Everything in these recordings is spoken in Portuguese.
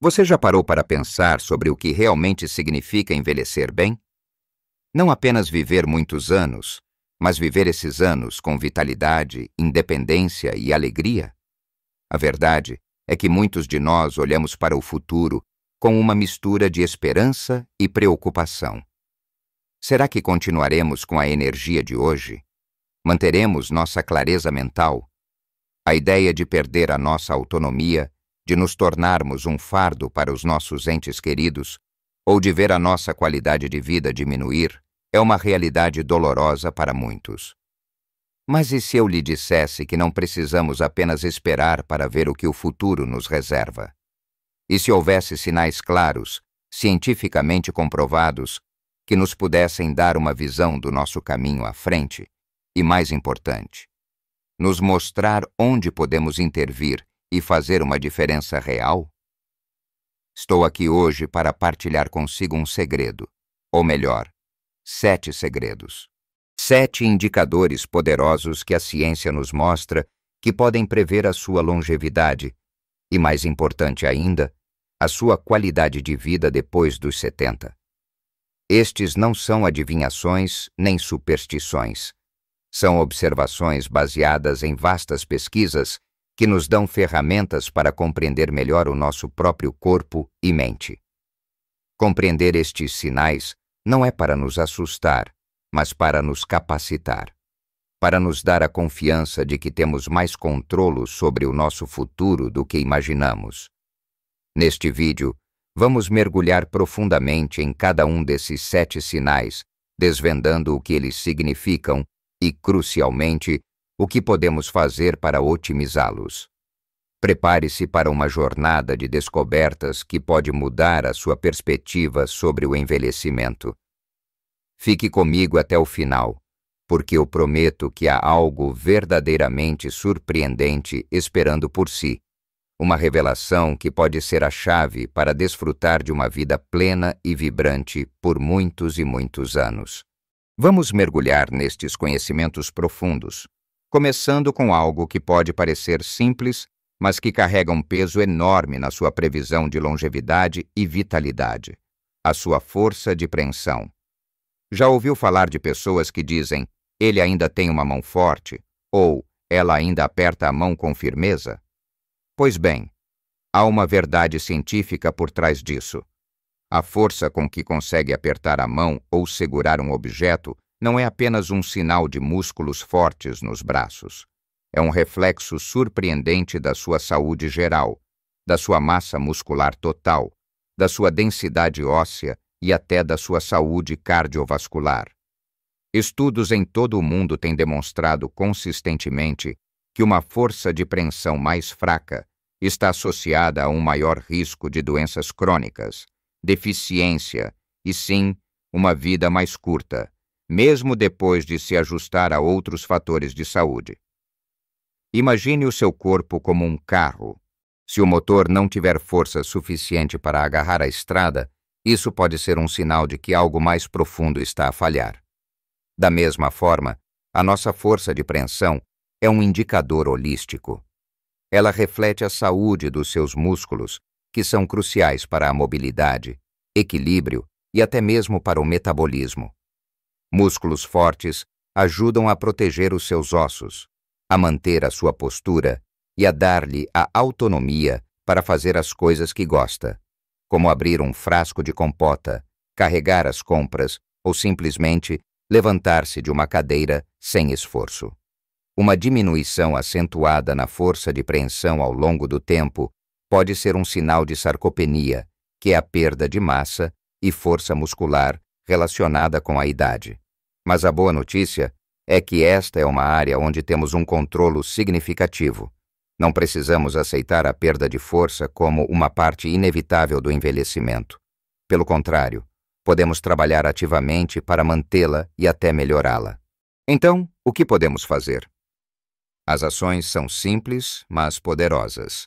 Você já parou para pensar sobre o que realmente significa envelhecer bem? Não apenas viver muitos anos, mas viver esses anos com vitalidade, independência e alegria? A verdade é que muitos de nós olhamos para o futuro com uma mistura de esperança e preocupação. Será que continuaremos com a energia de hoje? Manteremos nossa clareza mental? A ideia de perder a nossa autonomia, de nos tornarmos um fardo para os nossos entes queridos, ou de ver a nossa qualidade de vida diminuir, é uma realidade dolorosa para muitos. Mas e se eu lhe dissesse que não precisamos apenas esperar para ver o que o futuro nos reserva? E se houvesse sinais claros, cientificamente comprovados, que nos pudessem dar uma visão do nosso caminho à frente, e mais importante, nos mostrar onde podemos intervir e fazer uma diferença real? Estou aqui hoje para partilhar consigo um segredo, ou melhor, 7 segredos. 7 indicadores poderosos que a ciência nos mostra que podem prever a sua longevidade e, mais importante ainda, a sua qualidade de vida depois dos 70. Estes não são adivinhações nem superstições. São observações baseadas em vastas pesquisas que nos dão ferramentas para compreender melhor o nosso próprio corpo e mente. Compreender estes sinais não é para nos assustar, mas para nos capacitar, para nos dar a confiança de que temos mais controle sobre o nosso futuro do que imaginamos. Neste vídeo, vamos mergulhar profundamente em cada um desses 7 sinais, desvendando o que eles significam e, crucialmente, o que podemos fazer para otimizá-los. Prepare-se para uma jornada de descobertas que pode mudar a sua perspectiva sobre o envelhecimento. Fique comigo até o final, porque eu prometo que há algo verdadeiramente surpreendente esperando por si. Uma revelação que pode ser a chave para desfrutar de uma vida plena e vibrante por muitos e muitos anos. Vamos mergulhar nestes conhecimentos profundos, começando com algo que pode parecer simples, mas que carrega um peso enorme na sua previsão de longevidade e vitalidade: a sua força de preensão. Já ouviu falar de pessoas que dizem, ele ainda tem uma mão forte, ou ela ainda aperta a mão com firmeza? Pois bem, há uma verdade científica por trás disso. A força com que consegue apertar a mão ou segurar um objeto não é apenas um sinal de músculos fortes nos braços. É um reflexo surpreendente da sua saúde geral, da sua massa muscular total, da sua densidade óssea e até da sua saúde cardiovascular. Estudos em todo o mundo têm demonstrado consistentemente que uma força de preensão mais fraca está associada a um maior risco de doenças crônicas, deficiência e, sim, uma vida mais curta, mesmo depois de se ajustar a outros fatores de saúde. Imagine o seu corpo como um carro. Se o motor não tiver força suficiente para agarrar a estrada, isso pode ser um sinal de que algo mais profundo está a falhar. Da mesma forma, a nossa força de preensão é um indicador holístico. Ela reflete a saúde dos seus músculos, que são cruciais para a mobilidade, equilíbrio e até mesmo para o metabolismo. Músculos fortes ajudam a proteger os seus ossos, a manter a sua postura e a dar-lhe a autonomia para fazer as coisas que gosta, como abrir um frasco de compota, carregar as compras ou simplesmente levantar-se de uma cadeira sem esforço. Uma diminuição acentuada na força de preensão ao longo do tempo pode ser um sinal de sarcopenia, que é a perda de massa e força muscular relacionada com a idade. Mas a boa notícia é que esta é uma área onde temos um controlo significativo. Não precisamos aceitar a perda de força como uma parte inevitável do envelhecimento. Pelo contrário, podemos trabalhar ativamente para mantê-la e até melhorá-la. Então, o que podemos fazer? As ações são simples, mas poderosas.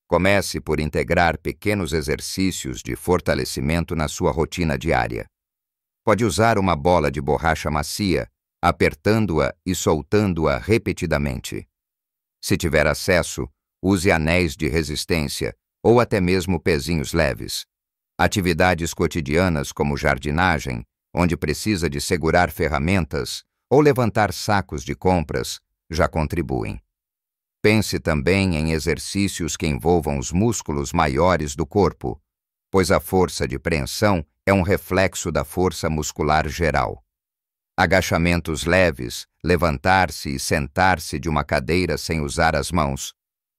Comece por integrar pequenos exercícios de fortalecimento na sua rotina diária. Pode usar uma bola de borracha macia, apertando-a e soltando-a repetidamente. Se tiver acesso, use anéis de resistência, ou até mesmo pezinhos leves. Atividades cotidianas como jardinagem, onde precisa de segurar ferramentas, ou levantar sacos de compras, já contribuem. Pense também em exercícios que envolvam os músculos maiores do corpo, pois a força de preensão é um reflexo da força muscular geral. Agachamentos leves, levantar-se e sentar-se de uma cadeira sem usar as mãos,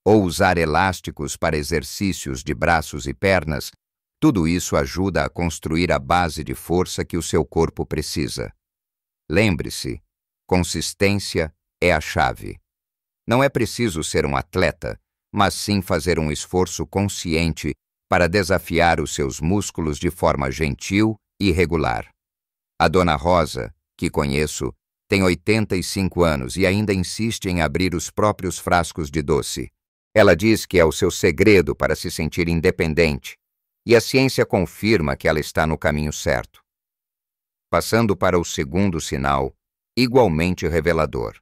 ou usar elásticos para exercícios de braços e pernas, tudo isso ajuda a construir a base de força que o seu corpo precisa. Lembre-se, consistência é a chave. Não é preciso ser um atleta, mas sim fazer um esforço consciente para desafiar os seus músculos de forma gentil e regular. A Dona Rosa, que conheço, tem 85 anos e ainda insiste em abrir os próprios frascos de doce. Ela diz que é o seu segredo para se sentir independente, e a ciência confirma que ela está no caminho certo. Passando para o segundo sinal, igualmente revelador: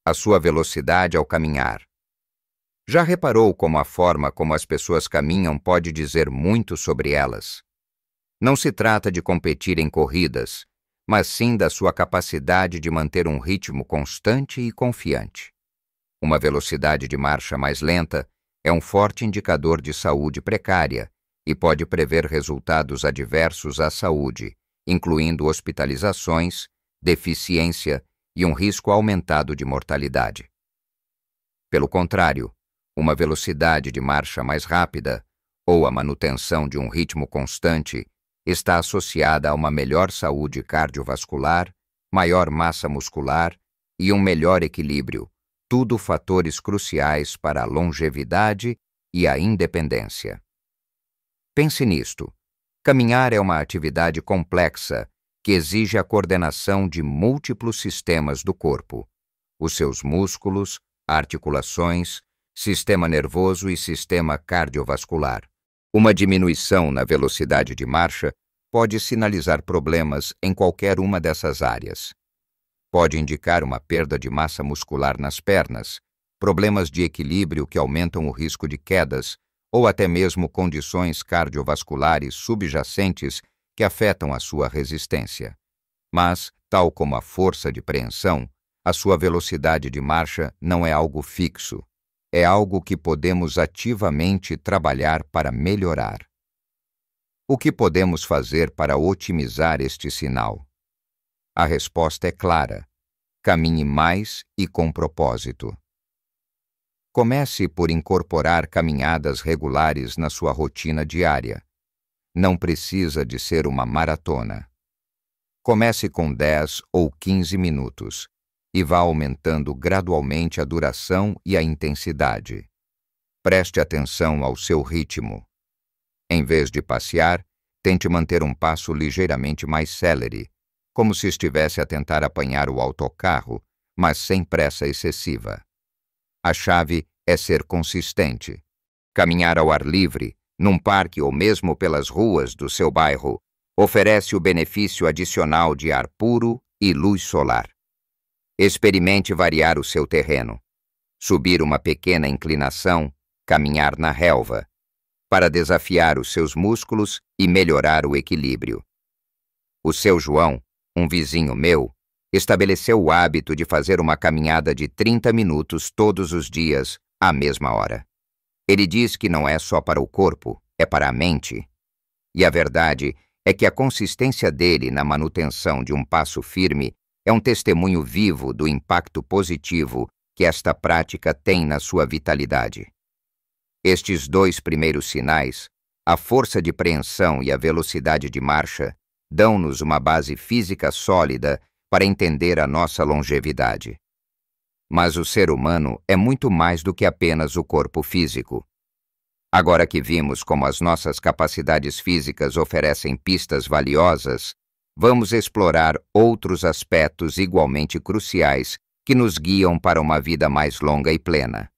a sua velocidade ao caminhar. Já reparou como a forma como as pessoas caminham pode dizer muito sobre elas? Não se trata de competir em corridas, mas sim da sua capacidade de manter um ritmo constante e confiante. Uma velocidade de marcha mais lenta é um forte indicador de saúde precária e pode prever resultados adversos à saúde, incluindo hospitalizações, deficiência e um risco aumentado de mortalidade. Pelo contrário, uma velocidade de marcha mais rápida, ou a manutenção de um ritmo constante, está associada a uma melhor saúde cardiovascular, maior massa muscular e um melhor equilíbrio, tudo fatores cruciais para a longevidade e a independência. Pense nisto. Caminhar é uma atividade complexa que exige a coordenação de múltiplos sistemas do corpo: os seus músculos, articulações, sistema nervoso e sistema cardiovascular. Uma diminuição na velocidade de marcha pode sinalizar problemas em qualquer uma dessas áreas. Pode indicar uma perda de massa muscular nas pernas, problemas de equilíbrio que aumentam o risco de quedas, ou até mesmo condições cardiovasculares subjacentes que afetam a sua resistência. Mas, tal como a força de preensão, a sua velocidade de marcha não é algo fixo. É algo que podemos ativamente trabalhar para melhorar. O que podemos fazer para otimizar este sinal? A resposta é clara: caminhe mais e com propósito. Comece por incorporar caminhadas regulares na sua rotina diária. Não precisa de ser uma maratona. Comece com 10 ou 15 minutos e vá aumentando gradualmente a duração e a intensidade. Preste atenção ao seu ritmo. Em vez de passear, tente manter um passo ligeiramente mais célere, como se estivesse a tentar apanhar o autocarro, mas sem pressa excessiva. A chave é ser consistente. Caminhar ao ar livre, num parque ou mesmo pelas ruas do seu bairro, oferece o benefício adicional de ar puro e luz solar. Experimente variar o seu terreno. Subir uma pequena inclinação, caminhar na relva, para desafiar os seus músculos e melhorar o equilíbrio. O seu João, um vizinho meu, estabeleceu o hábito de fazer uma caminhada de 30 minutos todos os dias, à mesma hora. Ele diz que não é só para o corpo, é para a mente. E a verdade é que a consistência dele na manutenção de um passo firme é um testemunho vivo do impacto positivo que esta prática tem na sua vitalidade. Estes dois primeiros sinais, a força de preensão e a velocidade de marcha, dão-nos uma base física sólida para entender a nossa longevidade. Mas o ser humano é muito mais do que apenas o corpo físico. Agora que vimos como as nossas capacidades físicas oferecem pistas valiosas, vamos explorar outros aspectos igualmente cruciais que nos guiam para uma vida mais longa e plena.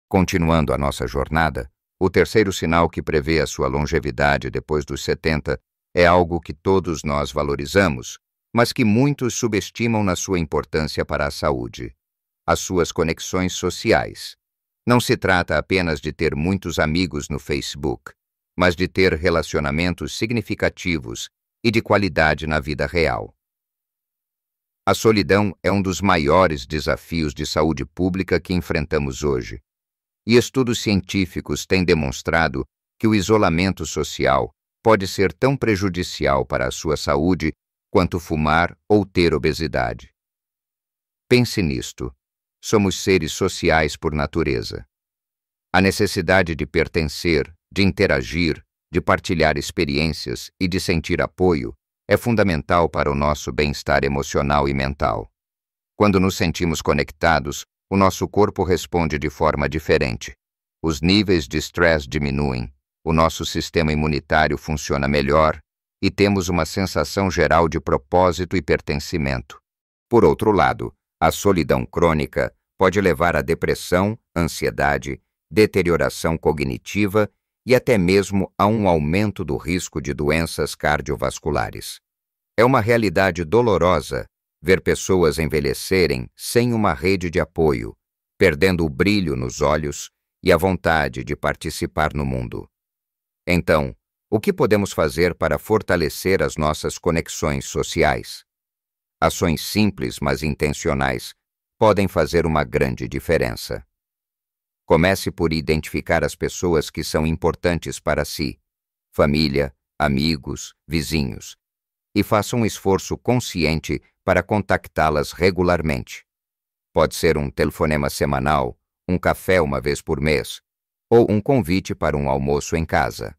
Continuando a nossa jornada, o terceiro sinal que prevê a sua longevidade depois dos 70 é algo que todos nós valorizamos, mas que muitos subestimam na sua importância para a saúde: as suas conexões sociais. Não se trata apenas de ter muitos amigos no Facebook, mas de ter relacionamentos significativos e de qualidade na vida real. A solidão é um dos maiores desafios de saúde pública que enfrentamos hoje, e estudos científicos têm demonstrado que o isolamento social pode ser tão prejudicial para a sua saúde quanto fumar ou ter obesidade. Pense nisto. Somos seres sociais por natureza. A necessidade de pertencer, de interagir, de partilhar experiências e de sentir apoio é fundamental para o nosso bem-estar emocional e mental. Quando nos sentimos conectados, o nosso corpo responde de forma diferente. Os níveis de estresse diminuem, o nosso sistema imunitário funciona melhor e temos uma sensação geral de propósito e pertencimento. Por outro lado, a solidão crônica pode levar à depressão, ansiedade, deterioração cognitiva e até mesmo a um aumento do risco de doenças cardiovasculares. É uma realidade dolorosa ver pessoas envelhecerem sem uma rede de apoio, perdendo o brilho nos olhos e a vontade de participar no mundo. Então, o que podemos fazer para fortalecer as nossas conexões sociais? Ações simples, mas intencionais, podem fazer uma grande diferença. Comece por identificar as pessoas que são importantes para si, família, amigos, vizinhos, e faça um esforço consciente para contactá-las regularmente. Pode ser um telefonema semanal, um café uma vez por mês, ou um convite para um almoço em casa.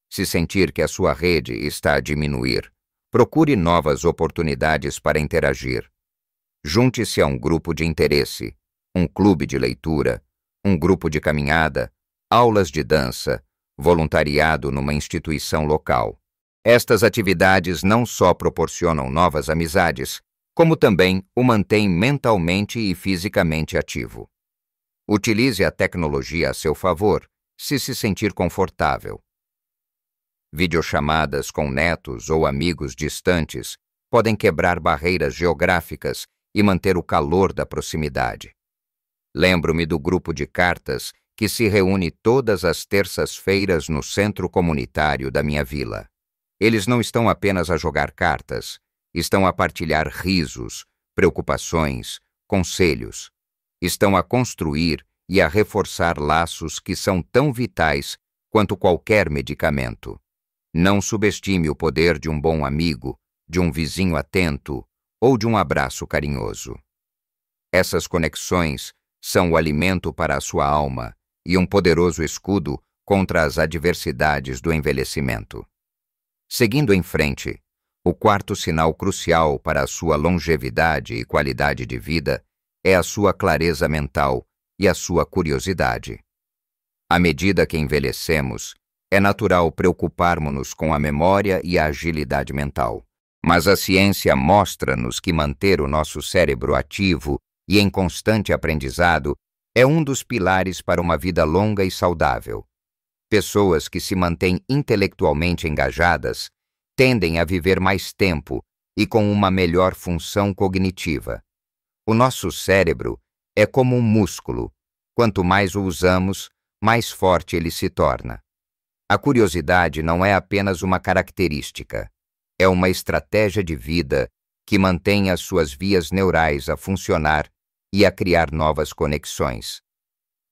Se sentir que a sua rede está a diminuir, procure novas oportunidades para interagir. Junte-se a um grupo de interesse, um clube de leitura, um grupo de caminhada, aulas de dança, voluntariado numa instituição local. Estas atividades não só proporcionam novas amizades, como também o mantêm mentalmente e fisicamente ativo. Utilize a tecnologia a seu favor, se sentir confortável. Videochamadas com netos ou amigos distantes podem quebrar barreiras geográficas e manter o calor da proximidade. Lembro-me do grupo de cartas que se reúne todas as terças-feiras no centro comunitário da minha vila. Eles não estão apenas a jogar cartas, estão a partilhar risos, preocupações, conselhos. Estão a construir e a reforçar laços que são tão vitais quanto qualquer medicamento. Não subestime o poder de um bom amigo, de um vizinho atento ou de um abraço carinhoso. Essas conexões são o alimento para a sua alma e um poderoso escudo contra as adversidades do envelhecimento. Seguindo em frente, o quarto sinal crucial para a sua longevidade e qualidade de vida é a sua clareza mental e a sua curiosidade. À medida que envelhecemos, é natural preocuparmos-nos com a memória e a agilidade mental. Mas a ciência mostra-nos que manter o nosso cérebro ativo e em constante aprendizado é um dos pilares para uma vida longa e saudável. Pessoas que se mantêm intelectualmente engajadas tendem a viver mais tempo e com uma melhor função cognitiva. O nosso cérebro é como um músculo. Quanto mais o usamos, mais forte ele se torna. A curiosidade não é apenas uma característica, é uma estratégia de vida que mantém as suas vias neurais a funcionar e a criar novas conexões.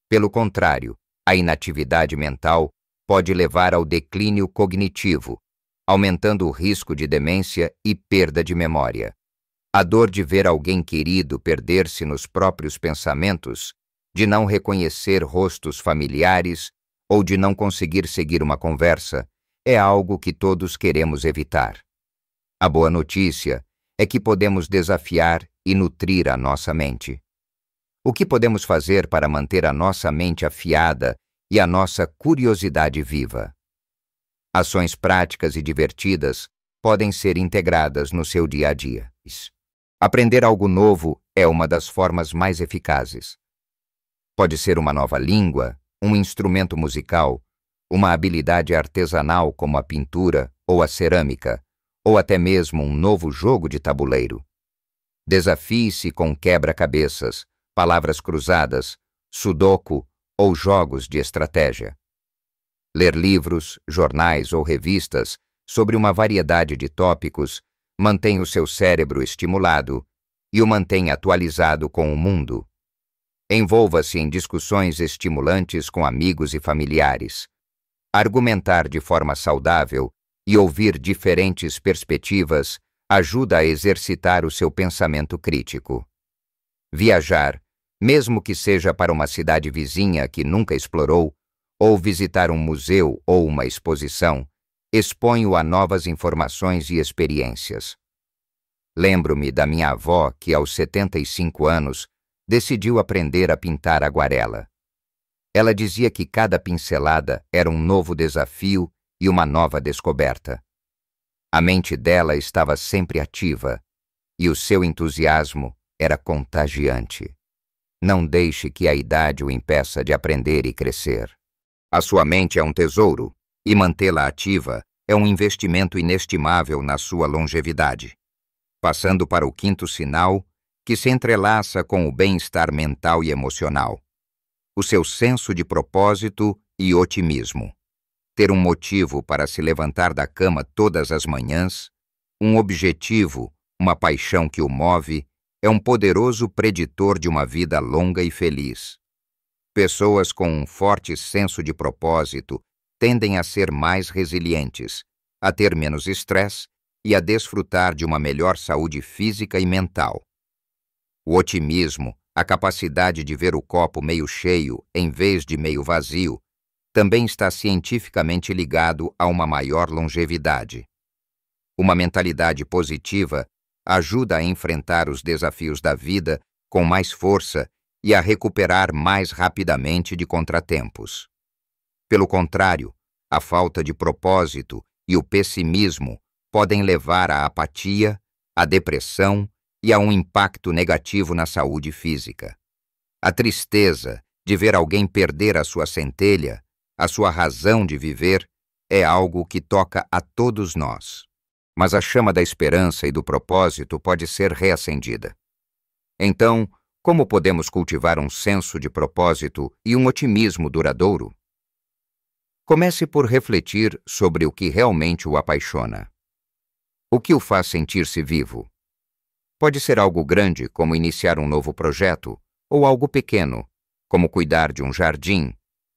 Pelo contrário, a inatividade mental pode levar ao declínio cognitivo, aumentando o risco de demência e perda de memória. A dor de ver alguém querido perder-se nos próprios pensamentos, de não reconhecer rostos familiares ou de não conseguir seguir uma conversa, é algo que todos queremos evitar. A boa notícia é que podemos desafiar e nutrir a nossa mente. O que podemos fazer para manter a nossa mente afiada e a nossa curiosidade viva? Ações práticas e divertidas podem ser integradas no seu dia a dia. Aprender algo novo é uma das formas mais eficazes. Pode ser uma nova língua, um instrumento musical, uma habilidade artesanal como a pintura ou a cerâmica, ou até mesmo um novo jogo de tabuleiro. Desafie-se com quebra-cabeças, palavras cruzadas, sudoku ou jogos de estratégia. Ler livros, jornais ou revistas sobre uma variedade de tópicos mantém o seu cérebro estimulado e o mantém atualizado com o mundo. Envolva-se em discussões estimulantes com amigos e familiares. Argumentar de forma saudável e ouvir diferentes perspectivas ajuda a exercitar o seu pensamento crítico. Viajar, mesmo que seja para uma cidade vizinha que nunca explorou, ou visitar um museu ou uma exposição, expõe-o a novas informações e experiências. Lembro-me da minha avó que, aos 75 anos, decidiu aprender a pintar aguarela. Ela dizia que cada pincelada era um novo desafio e uma nova descoberta. A mente dela estava sempre ativa e o seu entusiasmo era contagiante. Não deixe que a idade o impeça de aprender e crescer. A sua mente é um tesouro e mantê-la ativa é um investimento inestimável na sua longevidade. Passando para o quinto sinal, que se entrelaça com o bem-estar mental e emocional. O seu senso de propósito e otimismo. Ter um motivo para se levantar da cama todas as manhãs, um objetivo, uma paixão que o move, é um poderoso preditor de uma vida longa e feliz. Pessoas com um forte senso de propósito tendem a ser mais resilientes, a ter menos estresse e a desfrutar de uma melhor saúde física e mental. O otimismo, a capacidade de ver o copo meio cheio em vez de meio vazio, também está cientificamente ligado a uma maior longevidade. Uma mentalidade positiva ajuda a enfrentar os desafios da vida com mais força e a recuperar mais rapidamente de contratempos. Pelo contrário, a falta de propósito e o pessimismo podem levar à apatia, à depressão e a um impacto negativo na saúde física. A tristeza de ver alguém perder a sua centelha, a sua razão de viver, é algo que toca a todos nós. Mas a chama da esperança e do propósito pode ser reacendida. Então, como podemos cultivar um senso de propósito e um otimismo duradouro? Comece por refletir sobre o que realmente o apaixona. O que o faz sentir-se vivo? Pode ser algo grande, como iniciar um novo projeto, ou algo pequeno, como cuidar de um jardim,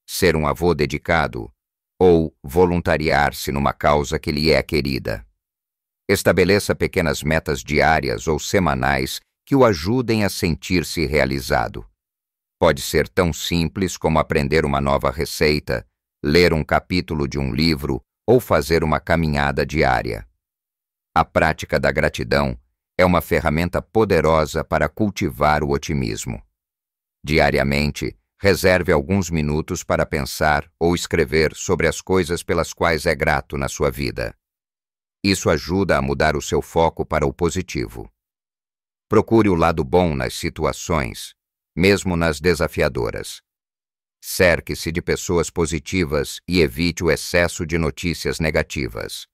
ser um avô dedicado, ou voluntariar-se numa causa que lhe é querida. Estabeleça pequenas metas diárias ou semanais que o ajudem a sentir-se realizado. Pode ser tão simples como aprender uma nova receita, ler um capítulo de um livro ou fazer uma caminhada diária. A prática da gratidão é uma ferramenta poderosa para cultivar o otimismo. Diariamente, reserve alguns minutos para pensar ou escrever sobre as coisas pelas quais é grato na sua vida. Isso ajuda a mudar o seu foco para o positivo. Procure o lado bom nas situações, mesmo nas desafiadoras. Cerque-se de pessoas positivas e evite o excesso de notícias negativas.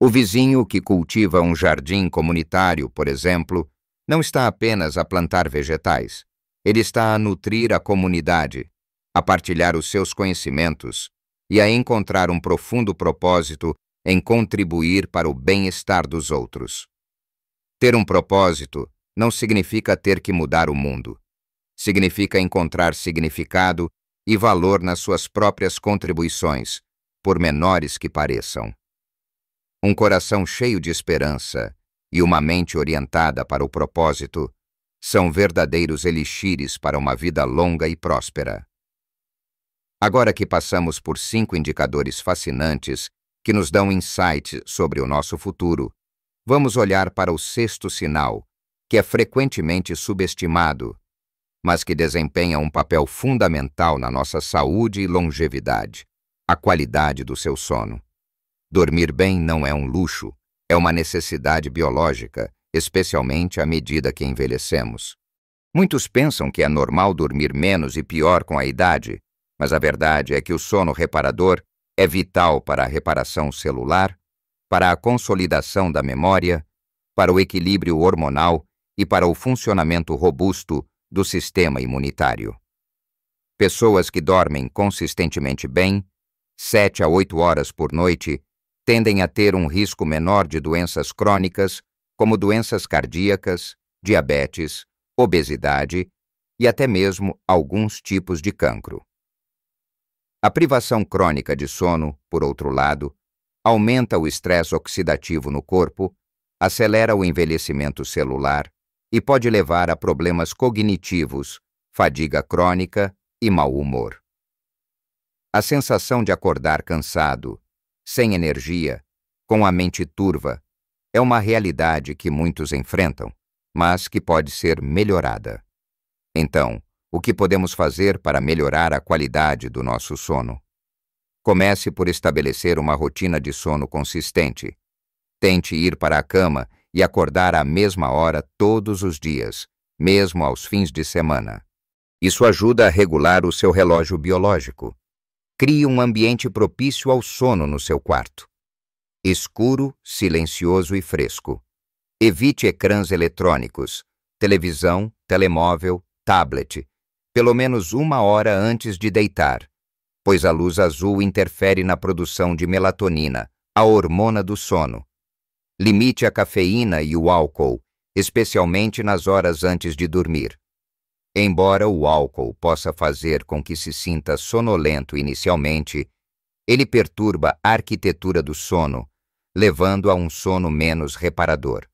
O vizinho que cultiva um jardim comunitário, por exemplo, não está apenas a plantar vegetais. Ele está a nutrir a comunidade, a partilhar os seus conhecimentos e a encontrar um profundo propósito em contribuir para o bem-estar dos outros. Ter um propósito não significa ter que mudar o mundo. Significa encontrar significado e valor nas suas próprias contribuições, por menores que pareçam. Um coração cheio de esperança e uma mente orientada para o propósito são verdadeiros elixires para uma vida longa e próspera. Agora que passamos por 5 indicadores fascinantes que nos dão insight sobre o nosso futuro, vamos olhar para o 6º sinal, que é frequentemente subestimado, mas que desempenha um papel fundamental na nossa saúde e longevidade: a qualidade do seu sono. Dormir bem não é um luxo, é uma necessidade biológica, especialmente à medida que envelhecemos. Muitos pensam que é normal dormir menos e pior com a idade, mas a verdade é que o sono reparador é vital para a reparação celular, para a consolidação da memória, para o equilíbrio hormonal e para o funcionamento robusto do sistema imunitário. Pessoas que dormem consistentemente bem, 7 a 8 horas por noite, tendem a ter um risco menor de doenças crônicas, como doenças cardíacas, diabetes, obesidade e até mesmo alguns tipos de cancro. A privação crônica de sono, por outro lado, aumenta o estresse oxidativo no corpo, acelera o envelhecimento celular e pode levar a problemas cognitivos, fadiga crônica e mau humor. A sensação de acordar cansado, sem energia, com a mente turva, é uma realidade que muitos enfrentam, mas que pode ser melhorada. Então, o que podemos fazer para melhorar a qualidade do nosso sono? Comece por estabelecer uma rotina de sono consistente. Tente ir para a cama e acordar à mesma hora todos os dias, mesmo aos fins de semana. Isso ajuda a regular o seu relógio biológico. Crie um ambiente propício ao sono no seu quarto. Escuro, silencioso e fresco. Evite ecrãs eletrônicos, televisão, telemóvel, tablet, pelo menos 1 hora antes de deitar, pois a luz azul interfere na produção de melatonina, a hormona do sono. Limite a cafeína e o álcool, especialmente nas horas antes de dormir. Embora o álcool possa fazer com que se sinta sonolento inicialmente, ele perturba a arquitetura do sono, levando a um sono menos reparador.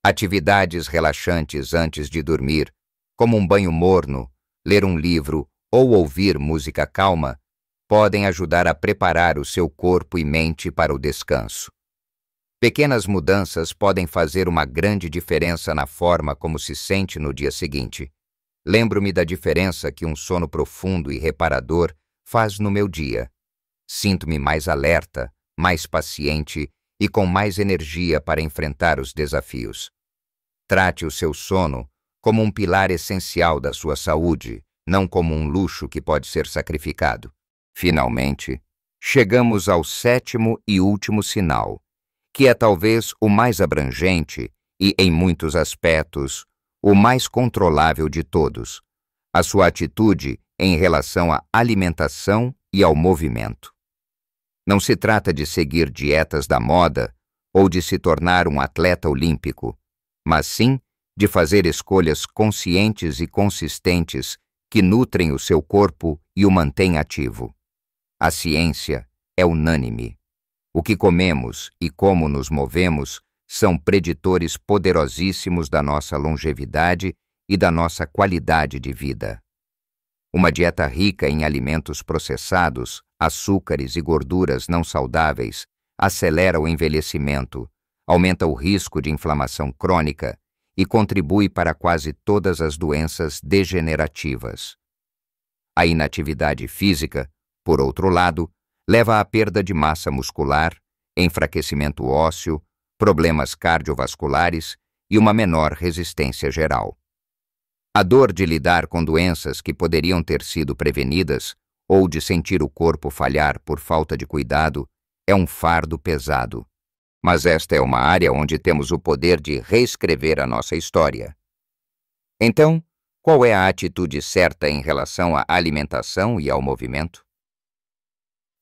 Atividades relaxantes antes de dormir, como um banho morno, ler um livro ou ouvir música calma, podem ajudar a preparar o seu corpo e mente para o descanso. Pequenas mudanças podem fazer uma grande diferença na forma como se sente no dia seguinte. Lembro-me da diferença que um sono profundo e reparador faz no meu dia. Sinto-me mais alerta, mais paciente e com mais energia para enfrentar os desafios. Trate o seu sono como um pilar essencial da sua saúde, não como um luxo que pode ser sacrificado. Finalmente, chegamos ao 7º e último sinal, que é talvez o mais abrangente e, em muitos aspectos, o mais controlável de todos: a sua atitude em relação à alimentação e ao movimento. Não se trata de seguir dietas da moda ou de se tornar um atleta olímpico, mas sim de fazer escolhas conscientes e consistentes que nutrem o seu corpo e o mantêm ativo. A ciência é unânime. O que comemos e como nos movemos são preditores poderosíssimos da nossa longevidade e da nossa qualidade de vida. Uma dieta rica em alimentos processados, açúcares e gorduras não saudáveis acelera o envelhecimento, aumenta o risco de inflamação crônica e contribui para quase todas as doenças degenerativas. A inatividade física, por outro lado, leva à perda de massa muscular, enfraquecimento ósseo, problemas cardiovasculares e uma menor resistência geral. A dor de lidar com doenças que poderiam ter sido prevenidas ou de sentir o corpo falhar por falta de cuidado é um fardo pesado. Mas esta é uma área onde temos o poder de reescrever a nossa história. Então, qual é a atitude certa em relação à alimentação e ao movimento?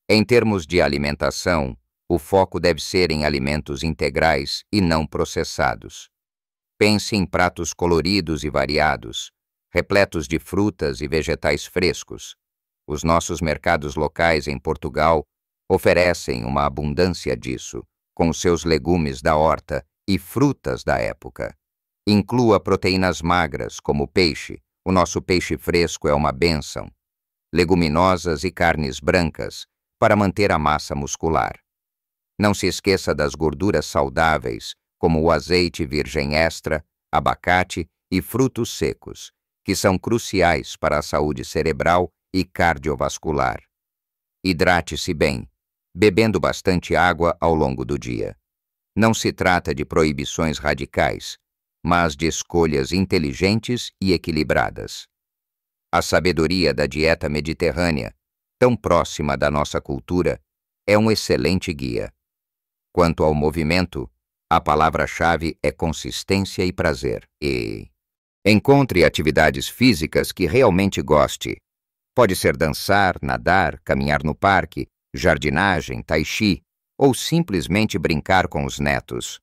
Em termos de alimentação, o foco deve ser em alimentos integrais e não processados. Pense em pratos coloridos e variados, repletos de frutas e vegetais frescos. Os nossos mercados locais em Portugal oferecem uma abundância disso, com seus legumes da horta e frutas da época. Inclua proteínas magras, como peixe. O nosso peixe fresco é uma bênção. Leguminosas e carnes brancas, para manter a massa muscular. Não se esqueça das gorduras saudáveis, como o azeite virgem extra, abacate e frutos secos, que são cruciais para a saúde cerebral e cardiovascular. Hidrate-se bem, bebendo bastante água ao longo do dia. Não se trata de proibições radicais, mas de escolhas inteligentes e equilibradas. A sabedoria da dieta mediterrânea, tão próxima da nossa cultura, é um excelente guia. Quanto ao movimento, a palavra-chave é consistência e prazer. Encontre atividades físicas que realmente goste. Pode ser dançar, nadar, caminhar no parque, jardinagem, tai chi, ou simplesmente brincar com os netos.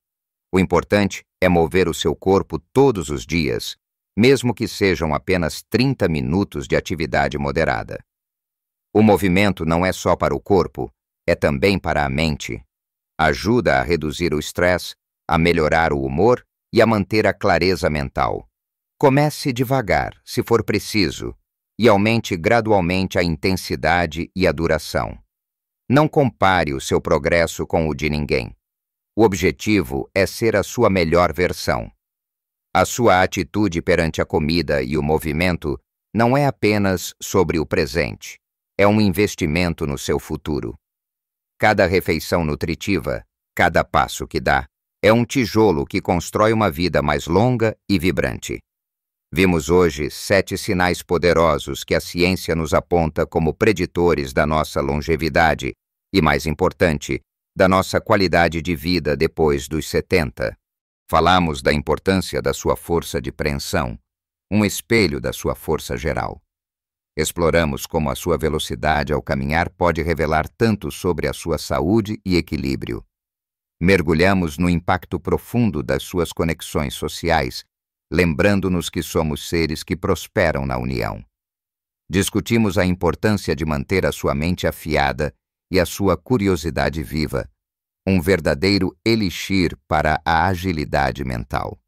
O importante é mover o seu corpo todos os dias, mesmo que sejam apenas 30 minutos de atividade moderada. O movimento não é só para o corpo, é também para a mente. Ajuda a reduzir o estresse, a melhorar o humor e a manter a clareza mental. Comece devagar, se for preciso, e aumente gradualmente a intensidade e a duração. Não compare o seu progresso com o de ninguém. O objetivo é ser a sua melhor versão. A sua atitude perante a comida e o movimento não é apenas sobre o presente, é um investimento no seu futuro. Cada refeição nutritiva, cada passo que dá, é um tijolo que constrói uma vida mais longa e vibrante. Vimos hoje 7 sinais poderosos que a ciência nos aponta como preditores da nossa longevidade e, mais importante, da nossa qualidade de vida depois dos 70. Falamos da importância da sua força de preensão, um espelho da sua força geral. Exploramos como a sua velocidade ao caminhar pode revelar tanto sobre a sua saúde e equilíbrio. Mergulhamos no impacto profundo das suas conexões sociais, lembrando-nos que somos seres que prosperam na união. Discutimos a importância de manter a sua mente afiada e a sua curiosidade viva, um verdadeiro elixir para a agilidade mental.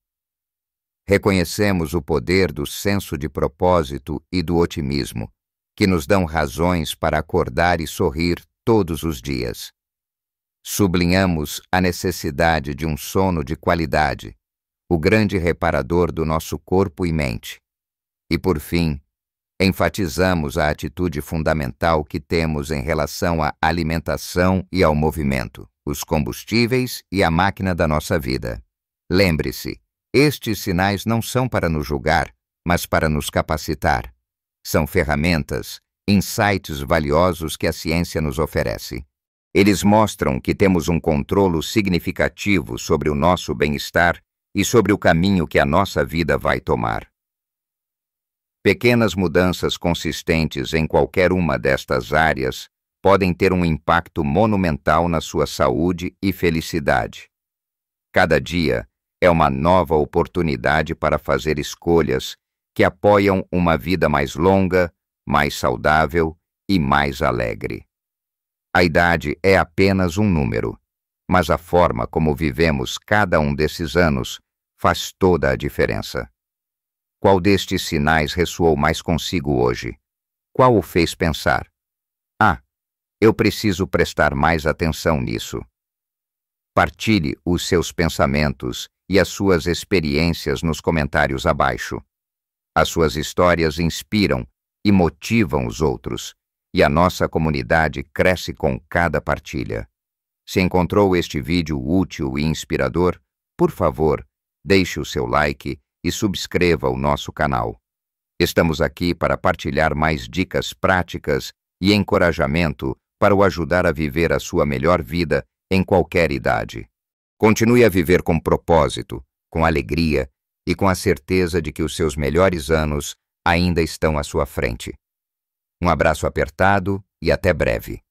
Reconhecemos o poder do senso de propósito e do otimismo, que nos dão razões para acordar e sorrir todos os dias. Sublinhamos a necessidade de um sono de qualidade, o grande reparador do nosso corpo e mente. E, por fim, enfatizamos a atitude fundamental que temos em relação à alimentação e ao movimento, os combustíveis e a máquina da nossa vida. Lembre-se, estes sinais não são para nos julgar, mas para nos capacitar. São ferramentas, insights valiosos que a ciência nos oferece. Eles mostram que temos um controle significativo sobre o nosso bem-estar e sobre o caminho que a nossa vida vai tomar. Pequenas mudanças consistentes em qualquer uma destas áreas podem ter um impacto monumental na sua saúde e felicidade. Cada dia é uma nova oportunidade para fazer escolhas que apoiam uma vida mais longa, mais saudável e mais alegre. A idade é apenas um número, mas a forma como vivemos cada um desses anos faz toda a diferença. Qual destes sinais ressoou mais consigo hoje? Qual o fez pensar? Ah, eu preciso prestar mais atenção nisso. Partilhe os seus pensamentos e as suas experiências nos comentários abaixo. As suas histórias inspiram e motivam os outros, e a nossa comunidade cresce com cada partilha. Se encontrou este vídeo útil e inspirador, por favor, deixe o seu like e subscreva o nosso canal. Estamos aqui para partilhar mais dicas práticas e encorajamento para o ajudar a viver a sua melhor vida em qualquer idade. Continue a viver com propósito, com alegria e com a certeza de que os seus melhores anos ainda estão à sua frente. Um abraço apertado e até breve.